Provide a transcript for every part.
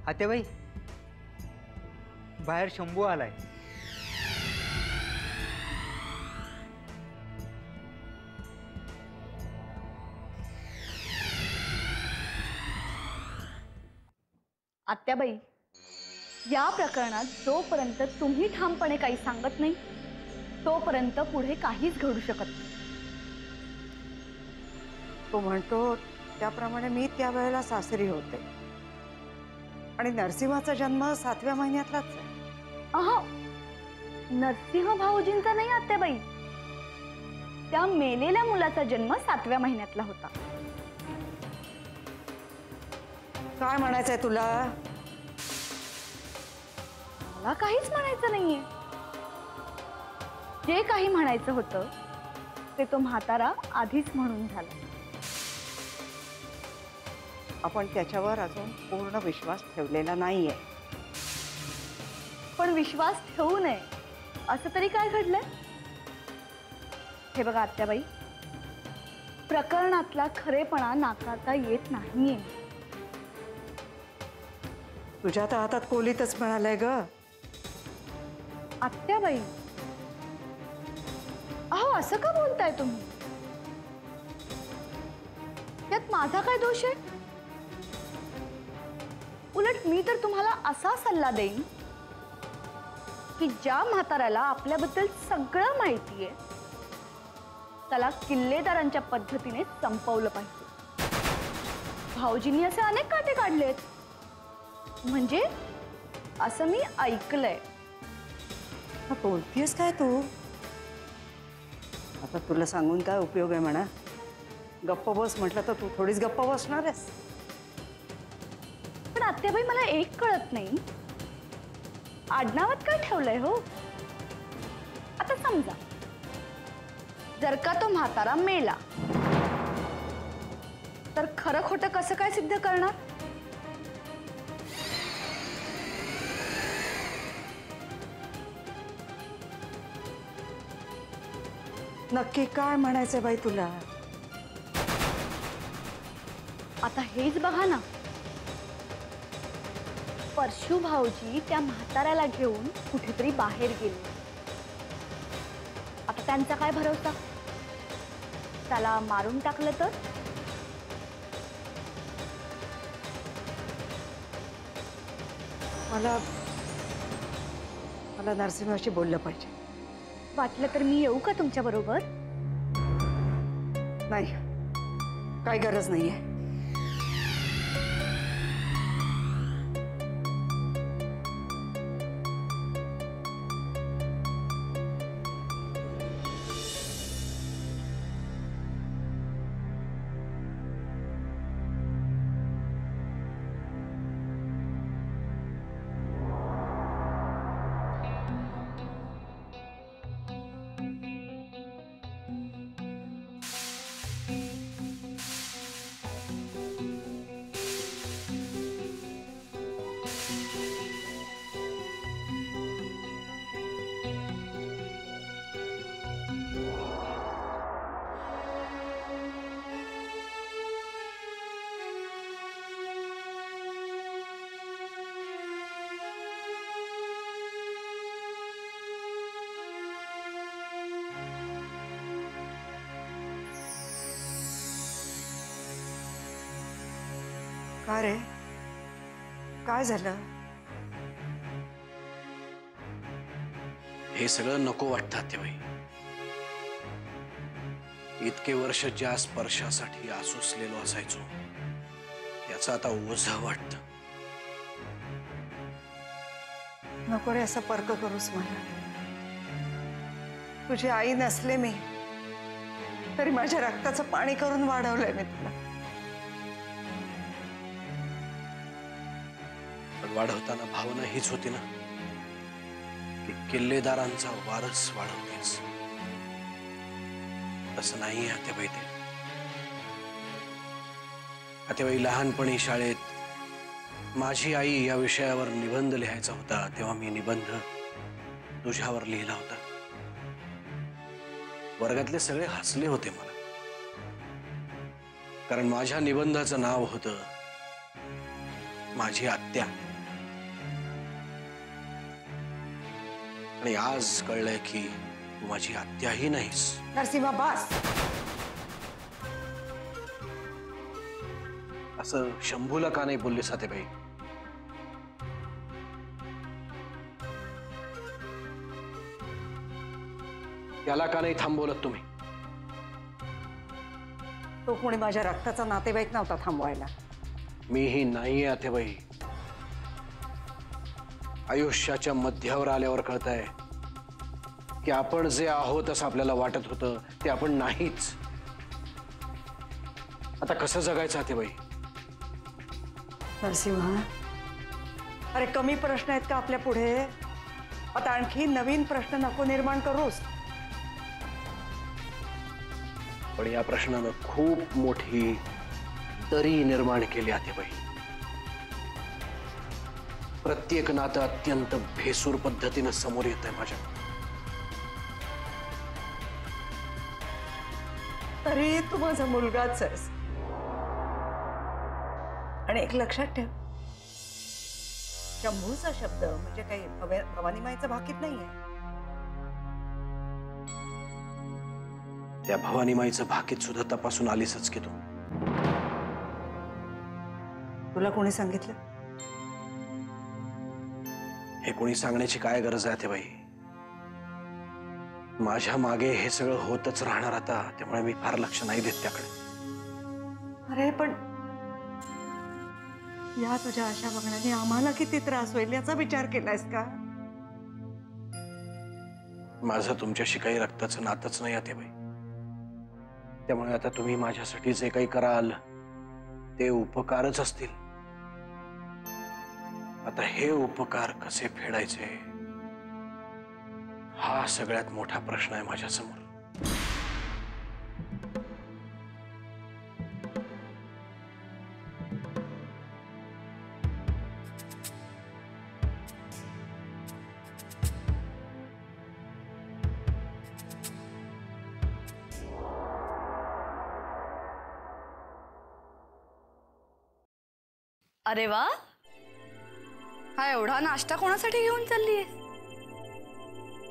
आत्याबाई, बाहेर शंभू आलाय. आत्याबाई, या प्रकरणात जोपर्यंत तुम्ही ठामपणे काही सांगत नाही तोपर्यंत पुढे काहीच घडू शकत नाही. तो म्हणतो त्याप्रमाणे मी त्यावेळेला सासरी होते आणि नरसिंहाचा जन्म 7व्या महिन्यातलाच आहे. अहो, नरसिंह भाऊजींचा नाही आत्याबाई, त्या मेलेल्या मुलाचा जन्म 7व्या महिन्यातला होता. काय म्हणायचंय तुला? मला काहीच म्हणायचं नाहीये. जे काही म्हणायचं होतं ते तो म्हातारा आधीच म्हणून झालं. आपण त्याच्यावर अजून पूर्ण विश्वास ठेवलेला नाहीये. पण विश्वास ठेवू नये असं तरी काय घडलंय? हे बघा आत्याबाई, प्रकरणातला खरेपणा नाकारता येत नाहीये. तुझ्या तर हातात कोलीतच मिळालंय ग. आत्याबाई, अहो असं का बोलताय तुम्ही? त्यात माझा काय दोष आहे? उलट मी तर तुम्हाला असा सल्ला देईन की ज्या म्हाताऱ्याला आपल्याबद्दल सगळं माहितीये त्याला किल्लेदारांच्या पद्धतीने संपवलं पाहिजे. भाऊजींनी असे अनेक काटे काढलेत, म्हणजे असं मी ऐकलंय. बोलतीयस काय तू? आता तुला सांगून काय उपयोग आहे म्हणा. गप्प बस म्हटलं तर तू थोडीच गप्प बसणार आहेस. पण आत्याबाई, मला एक कळत नाही, आडनावात काय ठेवलंय हो? आता समजा जर का तो म्हातारा मेला तर खरं खोटं कसं काय सिद्ध करणार? नक्की काय म्हणायचंय बाई तुला? आता हेच बघा ना, परशू भाऊजी त्या म्हाताऱ्याला घेऊन कुठेतरी बाहेर गेले. आता त्यांचा काय भरोसा? त्याला मारून टाकलं तर? मला नरसिंहाशी बोललं पाहिजे. वाटलं तर मी येऊ का तुमच्या बरोबर? नाही, काही गरज नाहीये. का रे, काय झालं? हे सगळं नको वाटतं आत्याबाई. इतके वर्ष ज्या स्पर्शासाठी आसुसलेलो असायचो याचं आता ओझं वाटतं. नको रे असं पर्क करूस मला. तुझी आई नसले मी तरी माझ्या रक्ताचं पाणी करून वाढवलंय मी तुला. पण वाढवताना भावना हीच होती ना की किल्लेदारांचा वारस वाढवतेस. तसं नाही आत्याबाई. ते आत्याबाई, लहानपणी शाळेत माझी आई या विषयावर निबंध लिहायचा होता तेव्हा मी निबंध तुझ्यावर लिहिला होता. वर्गातले सगळे हसले होते मला, कारण माझ्या निबंधाचं नाव होतं माझी आत्या. आणि आज कळलंय की तू माझी आत्याही नाहीस. नरसिंहा बास. असं शंभूला का नाही बोलले सातेबाई? त्याला का नाही थांबवलं तुम्ही? तो कोणी माझ्या रक्ताचा नातेवाईक नव्हता थांबवायला. मीही नाहीये आतेबाई. आयुष्याच्या मध्यावर आल्यावर कळतंय की आपण जे आहोत असं आपल्याला वाटत होतं ते आपण नाहीच. आता कसं जगायचं आतेबाई? नरसिंहा, अरे कमी प्रश्न आहेत का आपल्या पुढे? आता आणखी नवीन प्रश्न नको निर्माण करूस. पण या प्रश्नानं खूप मोठी दरी निर्माण केली आतेबाई. प्रत्येक नातं अत्यंत भेसूर पद्धतीनं समोर येत आहे माझ्या. तरी तू माझा मुलगाच आहेस. आणि एक लक्षात ठेव, शंभूचा शब्द म्हणजे काही भवानीमाईचं भाकीत नाहीये. त्या भवानीमाईचं भाकीत सुद्धा तपासून आलीसच की तू. तुला कोणी सांगितलं? हे कोणी सांगण्याची काय गरज आहे आतेबाई? माझ्या मागे हे सगळं होतच राहणार आता, त्यामुळे मी फार लक्ष नाही देत त्याकडे. अरे पण या तुझ्या अशा बघण्याने आम्हाला किती त्रास होईल याचा विचार केलायस का? माझं तुमच्याशी काही रक्ताचं नातंच नाही आतेबाई. त्यामुळे आता तुम्ही माझ्यासाठी जे काही कराल ते उपकारच असतील. आता हे उपकार कसे फेडायचे हा सगळ्यात मोठा प्रश्न आहे माझ्यासमोर. अरे वा, हा एवढा नाश्ता कोणासाठी घेऊन चाललीये?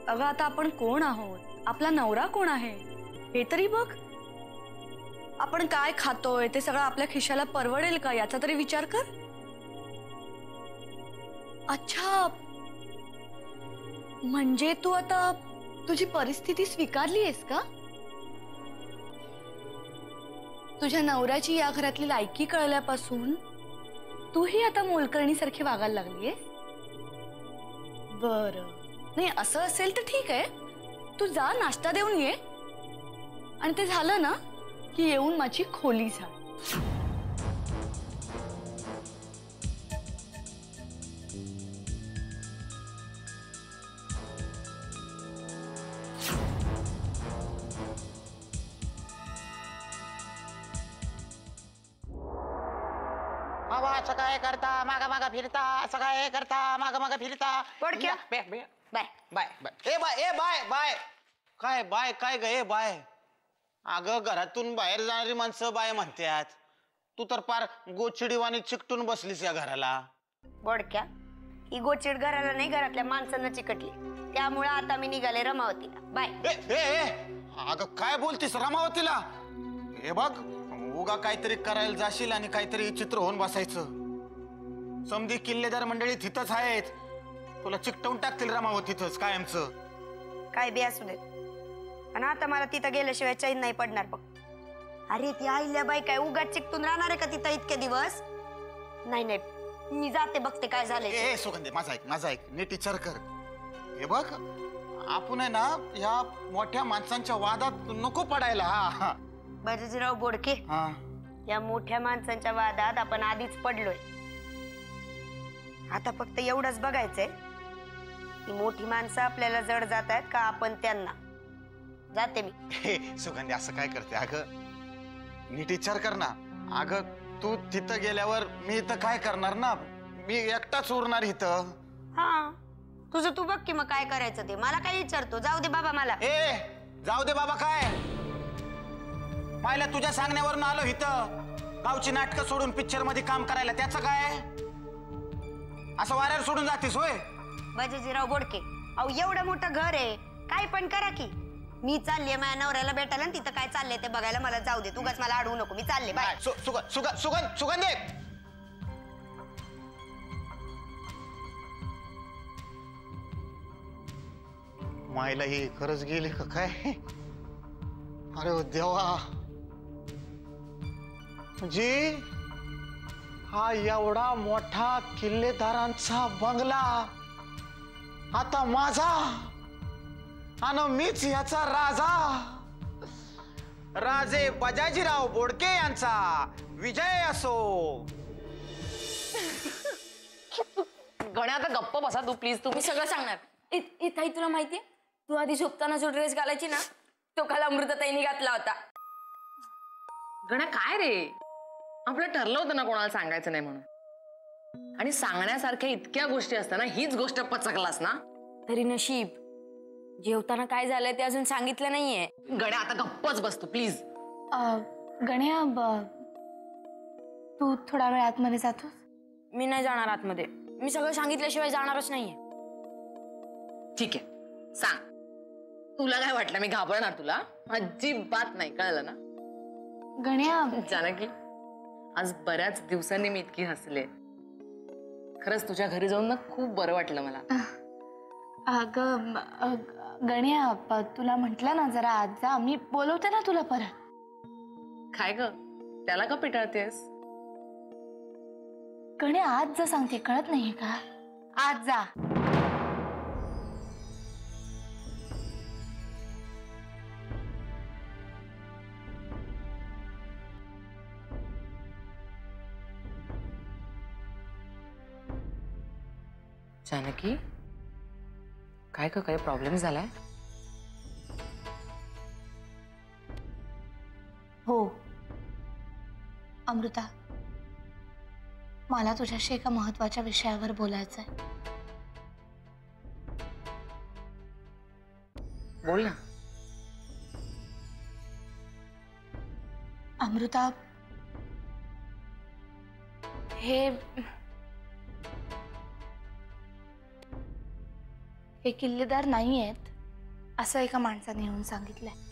अगं आता आपण कोण आहोत, आपला नवरा कोण आहे हे तरी बघ. आपण काय खातोय ते सगळं आपल्या खिशाला परवडेल का याचा तरी विचार कर. अच्छा, म्हणजे तू आता तुझी परिस्थिती स्वीकारलीयस का? तुझ्या नवऱ्याची या घरातली लायकी कळल्यापासून तूही आता मोलकरणीसारखी वागायला लागलीयस? बरं, नाही असं असेल तर ठीक आहे, तू जा नाश्ता देऊन ये आणि ते झालं ना की येऊन माझी खोली झाड. बाबा असं काय करता, मागा मागा फिरता, असं काय करता, मागा मागा फिरता. पडक्या. Bye bye bye. Bye bye ए बाय बाय. काय बाय काय ग ए बाय? अगं घरातून बाहेर जाणारी माणसं बाय म्हणतात. तू तर पार गोचिडीवाणी चिकटून बसलीस या घराला. बोडक्या, ही गोचिड घराला नाही घरातल्या माणसांना चिकटली, त्यामुळे आता मी निघाले रमावतीला. बाय. ए ए ए अगं काय बोलतीस रमावतीला? हे बघ, उगा काहीतरी करायला जाशील आणि काहीतरी चित्र होऊन बसायचं. समधी किल्लेदार मंडळी तिथंच आहेत, तुला चिकटवून टाकतील रमावतीतच कायमचं. काय बी असू देत, आणि आता मला तिथं गेल्याशिवाय चैन नाही पडणार बघ. अरे ती आईल्या बाई काय उगाच चिकटून राहणार आहे का तिथं इतके दिवस? नाही नाही, मी जाते बघते काय झालंय. ए सुगंधे माझा ऐक नीट विचार कर. हे बघ, आपण आहे ना ह्या मोठ्या माणसांच्या वादात नको पडायला. हा बाजीराव बोडके, हा या मोठ्या माणसांच्या वादात आपण आधीच पडलोय. आता फक्त एवढंच बघायचंय की मोठी माणसं आपल्याला जड जात आहेत का आपण त्यांना. जाते मी. हे सुगंधी असं काय करते? अगं नीट विचार कर ना. अगं तू तिथं गेल्यावर मी इथं काय करणार ना? मी एकटाच उरणार इथं. हा, तुझं तू बघ की मग काय करायचं ते. मला काय विचारतो? जाऊ दे बाबा मला. ए जाऊ दे बाबा. काय पाहिलं तुझ्या सांगण्यावरून आलो इथं. गावची नाटकं सोडून पिक्चर मध्ये काम करायला. त्याचं काय असं वाऱ्यावर सोडून जातीस होय? बाजीराव बोडके, अहो एवढं मोठं घर आहे, काय पण करा की. मी चालले माझ्या नवऱ्याला भेटायला आणि तिथं काय चाललंय ते बघायला. मला जाऊ दे, उगाच मला अडवू नको. मी चालले, बाय. सुगंधे, मायला ही खरंच गेली का काय? अरे हो देवा, जी हा एवढा मोठा किल्लेदारांचा बंगला आता माझा आणि मीच याचा राजा. राजे बजाजीराव बोडके यांचा विजय असो. गण्या आता गप्प बसा तू प्लीज. तुम्ही सगळं सांगणार. ताई तुला माहितीये, तू आधी झोपताना जो ड्रेस घालायची ना, तो काल अमृताताईंनी घातला होता. गण्या काय रे, आपलं ठरलं होतं ना कोणाला सांगायचं नाही म्हणून. आणि सांगण्यासारख्या इतक्या गोष्टी असताना हीच गोष्ट पचकलास ना. तरी नशीब जेवताना काय झालंय ते अजून सांगितलं नाहीये. गण्या आता गप्पच बसतो प्लीज. गण्या, तू थोडा वेळ आतमध्ये जातोस? मी नाही जाणार आतमध्ये. मी सगळं सांगितल्याशिवाय जाणारच नाहीये. ठीक आहे, सांग. तुला काय वाटलं मी घाबरणार तुला? अजिबात नाही, कळलं ना. गण्या, जानकी, आज बऱ्याच दिवसांनी मी इतकी हसले. खरंच तुझ्या घरी जाऊन ना खूप बरं वाटलं मला. अगं गण्या, तुला म्हटलं ना जरा आज जा. मी बोलवते ना तुला परत. काय ग, त्याला का पिटाळतेस? गण्या, आज जा सांगते, कळत नाहीये का? आज जा. जानकी, काय का काही प्रॉब्लेम झालाय? हो अमृता, मला तुझ्याशी एका महत्वाच्या विषयावर बोलायचंय. बोल ना. अमृता, हे किल्लेदार नाही आहेत असं एका माणसाने येऊन सांगितलंय.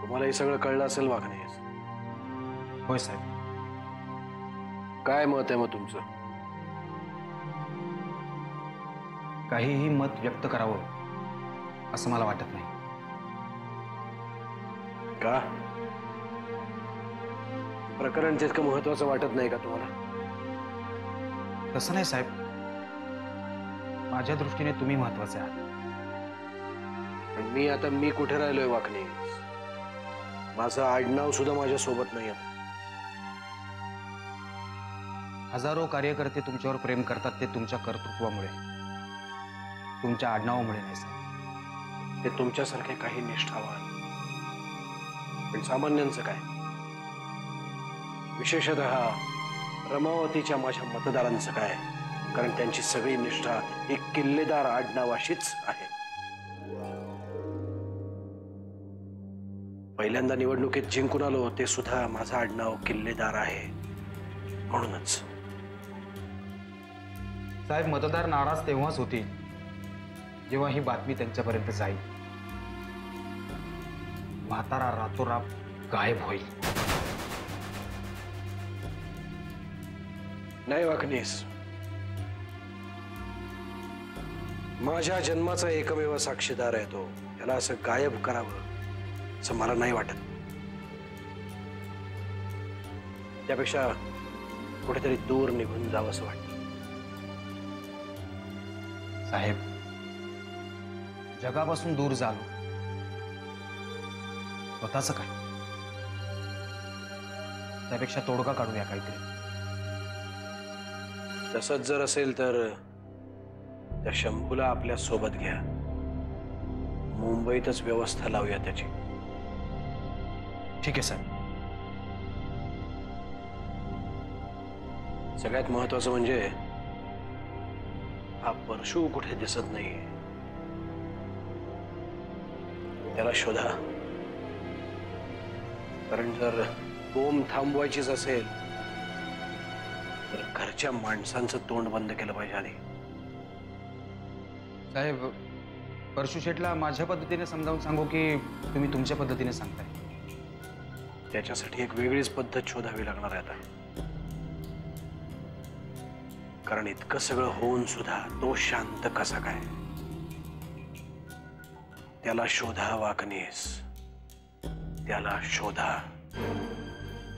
तुम्हाला हे सगळं कळलं असेल वागणे? होय साहेब. काय मत आहे मग तुमचं? काहीही मत व्यक्त करावं असं मला वाटत नाही. का? प्रकरण तितकं महत्वाचं वाटत नाही का तुम्हाला? तसं नाही साहेब, माझ्या दृष्टीने तुम्ही महत्वाचे आहात. पण मी कुठे राहिलोय वाकणे? माझं आडनाव सुद्धा माझ्या सोबत नाही आहे. हजारो कार्यकर्ते तुमच्यावर प्रेम करतात ते तुमच्या कर्तृत्वामुळे, तुमच्या आडनावामुळे नाही साहेब. ते तुमच्यासारखे काही निष्ठावान. पण सामान्यांचं काय? विशेषतः रमावतीच्या माझ्या मतदारांचं काय? कारण त्यांची सगळी निष्ठा ही किल्लेदार आडनावाशीच आहे. पहिल्यांदा निवडणुकीत जिंकून आलो ते सुद्धा माझं आडनाव किल्लेदार आहे म्हणूनच. साहेब, मतदार नाराज तेव्हाच होतील जेव्हा ही बातमी त्यांच्यापर्यंत जाईल. म्हातारा रातोरात गायब होईल. नाही वाकणीस, माझ्या जन्माचा एकमेव साक्षीदार आहे तो. त्याला असं गायब करावं असं मला नाही वाटत. त्यापेक्षा कुठेतरी दूर निघून जावं असं वाटतं. साहेब, जगापासून दूर झालो, स्वतःच काय? त्यापेक्षा तोडगा काढूया काहीतरी. तसंच जर असेल तर त्या शंभूला आपल्या सोबत घ्या. मुंबईतच व्यवस्था लावूया त्याची. ठीक आहे साहेब. सगळ्यात महत्वाचं म्हणजे हा परशू कुठे दिसत नाहीये. त्याला शोधा. कारण जर बोंब थांबवायचीच असेल तर घरच्या माणसांचं तोंड बंद केलं पाहिजे आधी. साहेब, परशू शेठला माझ्या पद्धतीने समजावून सांगू की तुम्ही तुमच्या पद्धतीने सांगताय? त्याच्यासाठी एक वेगळीच पद्धत शोधावी लागणार आहे आता. कारण इतकं सगळं होऊन सुद्धा तो शांत कसा काय? त्याला शोधा वाकणीस, त्याला शोधा.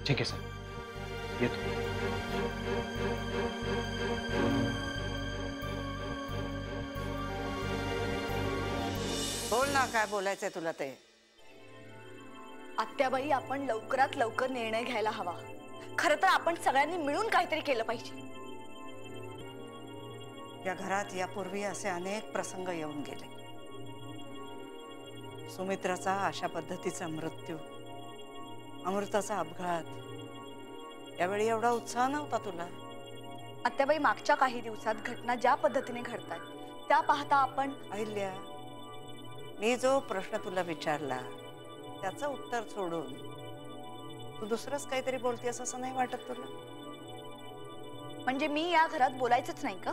ठीक आहे साहेब, येतो. बोल ना, काय बोलायचंय तुला ते. आत्याबाई, आपण लवकरात लवकर निर्णय घ्यायला हवा. खरं तर आपण सगळ्यांनी मिळून काहीतरी केलं पाहिजे. या घरात यापूर्वी असे अनेक प्रसंग येऊन गेले. सुमित्राचा अशा पद्धतीचा मृत्यू, अमृताचा अपघात. यावेळी एवढा उत्साह नव्हता तुला. आत्याबाई, मागच्या काही दिवसात घटना ज्या पद्धतीने घडतात त्या पाहता आपण. अहिल्या, मी जो प्रश्न तुला विचारला त्याचं उत्तर सोडून तू दुसरंच काहीतरी बोलतेस असं नाही वाटत तुला? म्हणजे मी या घरात बोलायचंच नाही का?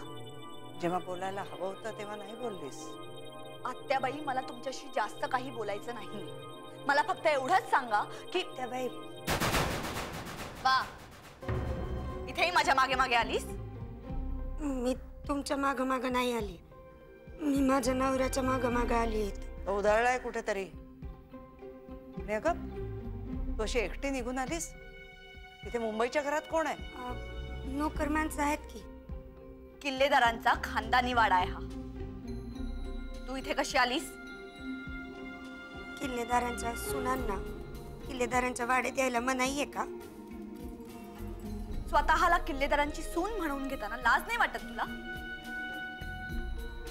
जेव्हा बोलायला हवं होतं तेव्हा नाही बोललीस. आत्याबाई, मला तुमच्याशी जास्त काही बोलायचं नाही. मला फक्त एवढंच सांगा की आत्याबाई, वा, इथेही माझ्या मागे मागे आलीस? मी तुमच्या माग माग नाही आली, मी माझ्या नवऱ्याच्या माग माग आली. तो उधळलाय कुठेतरी. ग तू अशी एकटी निघून आलीस? तिथे मुंबईच्या घरात कोण आहे? नोकर माणसं आहेत की. किल्लेदारांचा खानदानी वाडा आहे हा. तू इथे कशी आलीस? किल्लेदारांच्या सुनांना किल्लेदारांच्या वाड्यात द्यायला मनाई आहे का? स्वतःला किल्लेदारांची सून म्हणून घेताना लाज नाही वाटत तुला?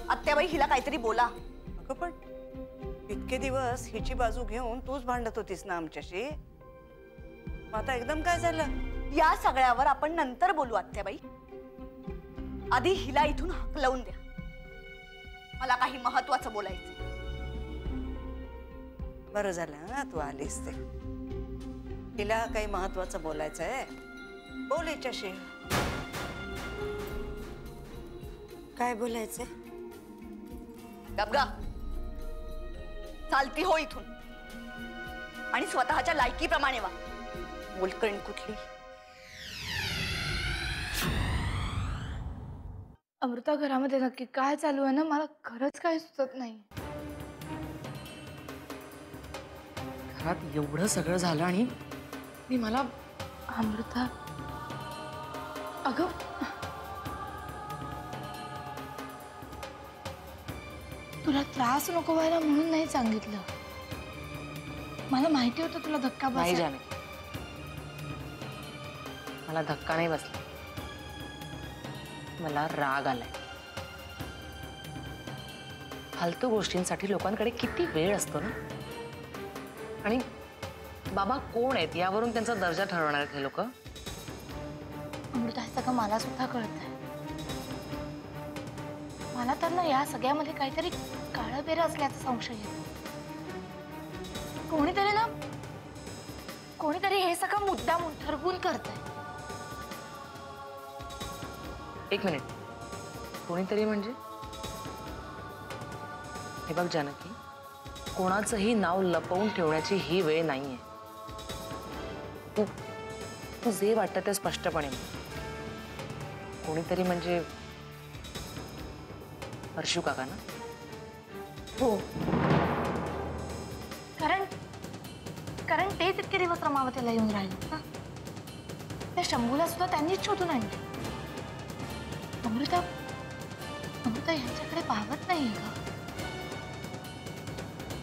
आत्याबाई, हिला काहीतरी बोला. अगं पण इतके दिवस हिची बाजू घेऊन तूच भांडत होतीस ना आमच्याशी. मग आता एकदम काय झालं? या सगळ्यावर आपण नंतर बोलू आत्याबाई. आधी हिला इथून हकलवून द्या. मला काही महत्वाचं बोलायचं. बरं झालं ना तू आलीस ते. तिला काही महत्वाचं बोलायचंय, बोल हिच्याशी. काय बोलायचंय? गबगा, चालती हो इथून आणि स्वतःच्या लायकीप्रमाणे वा. मोलकण कुठली. अमृता, घरामध्ये नक्की काय चालू आहे ना, मला खरंच काही सुचत नाही. घरात एवढं सगळं झालं आणि मी मला अमृता, अगं तुला त्रास नको व्हायला म्हणून नाही सांगितलं. मला माहिती होतं तुला धक्का नाही बसेल. जाणे, मला धक्का नाही बसला, मला राग आलाय. फालतू गोष्टींसाठी लोकांकडे किती वेळ असतो ना. आणि बाबा कोण आहेत यावरून त्यांचा दर्जा ठरवणार आहेत हे लोक. अमृता, हे सगळं मला सुद्धा कळतंय. मला तर ना या सगळ्यामध्ये काहीतरी काळं बेरं असल्याचा संशय येतो. कोणीतरी हे सगळं मुद्दाम ठरवून करतंय. एक मिनिट, कोणीतरी म्हणजे? हे बघ जानकी, कोणाचंही नाव लपवून ठेवण्याची ही वेळ नाहीये. तू जे वाटतं ते स्पष्टपणे म्हण. कोणीतरी म्हणजे हर्षू काका ना? हो, कारण तेच इतके दिवस रमावतीला येऊन राहिले ना. त्या शंभूला सुद्धा त्यांनीच शोधून आणले. अमृता यांच्याकडे पाहत नाहीये का?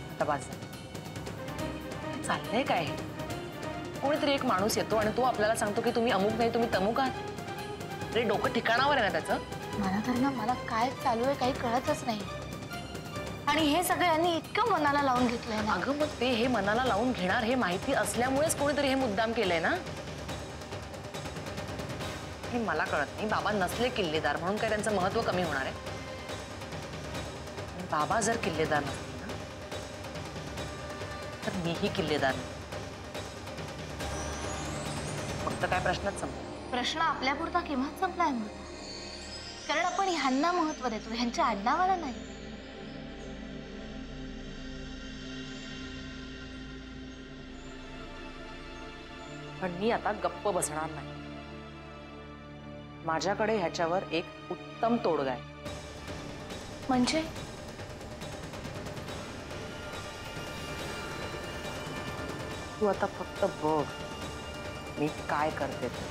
आता बाज चाललंय काय? कोणीतरी एक माणूस येतो आणि तो आपल्याला सांगतो की तुम्ही अमुक नाही, तुम्ही तमुक आहात. रे डोकं ठिकाणावर आहे ना त्याचं? मला तर ना, मला काय चालू आहे काही कळतच नाही. आणि हे सगळं यांनी इतकं मनाला लावून घेतलंय ना. अगं मग ते हे मनाला लावून घेणार हे माहिती असल्यामुळेच कोणीतरी हे मुद्दाम केलंय ना. हे मला कळत नाही. बाबा नसले किल्लेदार म्हणून काय त्यांचं महत्व कमी होणार आहे? आणि बाबा जर किल्लेदार नसतील ना तर मीही किल्लेदार नाही. फक्त काय प्रश्नच संपला. प्रश्न आपल्यापुरता केव्हाच संपलाय अमृता. कारण आपण ह्यांना महत्व देतो, ह्यांच्या आडनावाला नाही. पण मी आता गप्प बसणार नाही. माझ्याकडे ह्याच्यावर एक उत्तम तोडगा आहे. म्हणजे तू आता फक्त बघ मी काय करते ते.